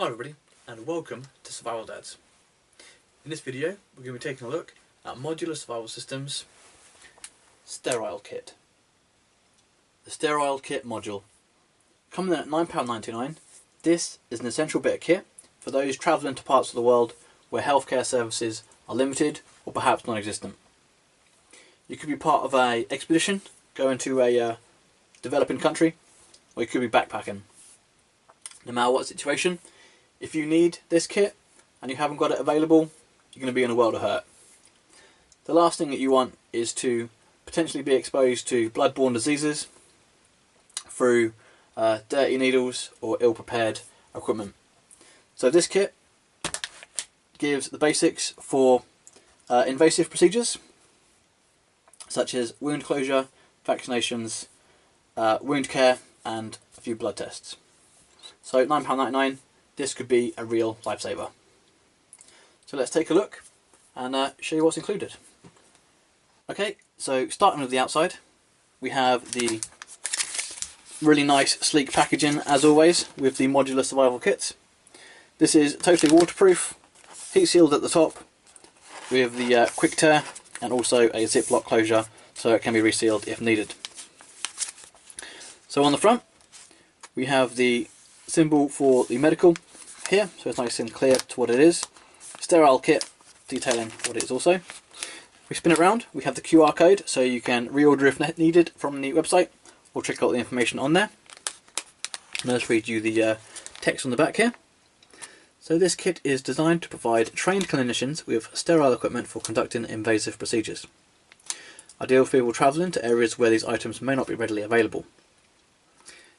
Hi everybody, and welcome to Survival Dads. In this video we're going to be taking a look at Modular Survival System's Sterile Kit. The Sterile Kit module. Coming in at £9.99, this is an essential bit of kit for those travelling to parts of the world where healthcare services are limited or perhaps non-existent. You could be part of an expedition going to a developing country, or you could be backpacking. No matter what situation, if you need this kit and you haven't got it available, you're going to be in a world of hurt. The last thing that you want is to potentially be exposed to bloodborne diseases through dirty needles or ill-prepared equipment. So this kit gives the basics for invasive procedures such as wound closure, vaccinations, wound care and a few blood tests. So £9.99, this could be a real lifesaver. So let's take a look and show you what's included. Okay, so starting with the outside, we have the really nice sleek packaging as always with the Modular Survival Kit. This is totally waterproof, heat sealed at the top with the quick tear and also a ziplock closure so it can be resealed if needed. So on the front we have the symbol for the medical here, so it's nice and clear to what it is. Sterile kit detailing what it is also. We spin it around, we have the QR code so you can reorder if needed from the website or check out the information on there. Now let's read you the text on the back here. So this kit is designed to provide trained clinicians with sterile equipment for conducting invasive procedures. Ideal for people travelling to areas where these items may not be readily available.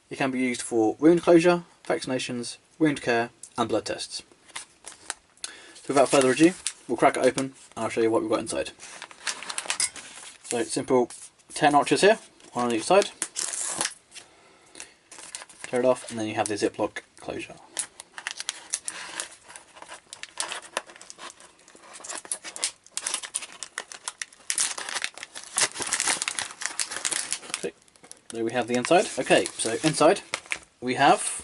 It can be used for wound closure, vaccinations, wound care and blood tests. So without further ado, we'll crack it open and I'll show you what we've got inside. So simple 10 notches here, one on each side. Tear it off and then you have the ziplock closure. Okay, there we have the inside. Okay, so inside we have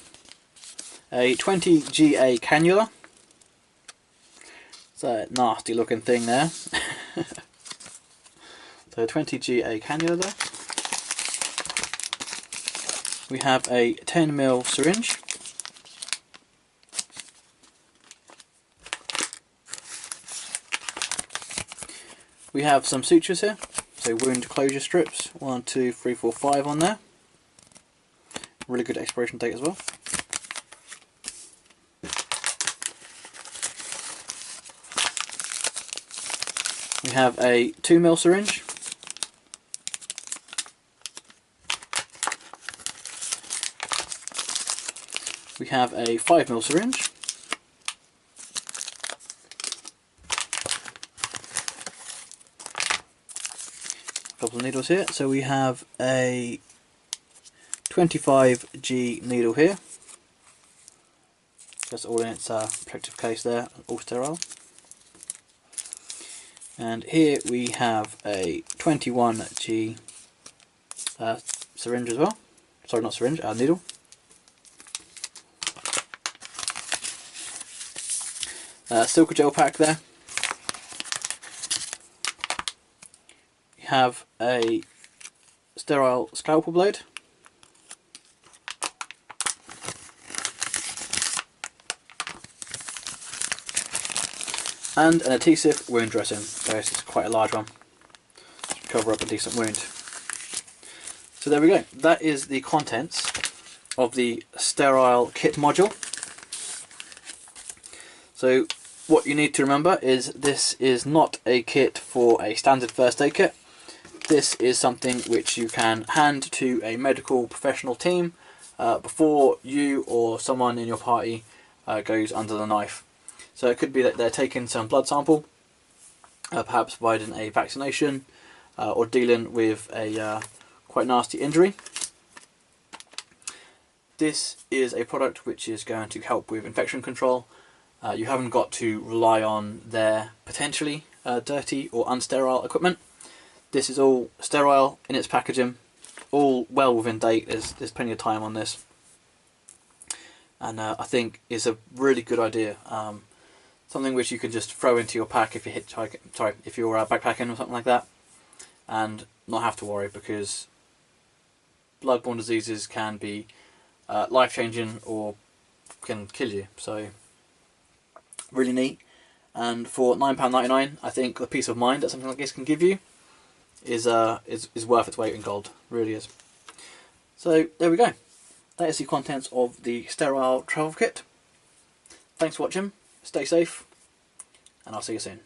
a 20 GA cannula. It's a nasty looking thing there. So 20 GA cannula there. We have a 10mm syringe. We have some sutures here, so wound closure strips, 1, 2, 3, 4, 5 on there. Really good expiration date as well. We have a 2mm syringe. We have a 5mm syringe. A couple of needles here. So we have a 25G needle here. Just all in its protective case there, all sterile. And here we have a 21G syringe as well. Sorry, not syringe, needle. Silk gel pack there. We have a sterile scalpel blade. And an adhesive wound dressing, so this is quite a large one to cover up a decent wound. So there we go, that is the contents of the Sterile Kit module. So what you need to remember is this is not a kit for a standard first aid kit. This is something which you can hand to a medical professional team before you or someone in your party goes under the knife. So it could be that they're taking some blood sample, perhaps providing a vaccination or dealing with a quite nasty injury. This is a product which is going to help with infection control. You haven't got to rely on their potentially dirty or unsterile equipment. This is all sterile in its packaging, all well within date. There's plenty of time on this. and I think is a really good idea. Something which you can just throw into your pack if you're if you're backpacking or something like that, and not have to worry, because bloodborne diseases can be life-changing or can kill you. So really neat, and for £9.99, I think the peace of mind that something like this can give you is worth its weight in gold. Really is. So there we go. That is the contents of the Sterile travel kit. Thanks for watching. Stay safe, and I'll see you soon.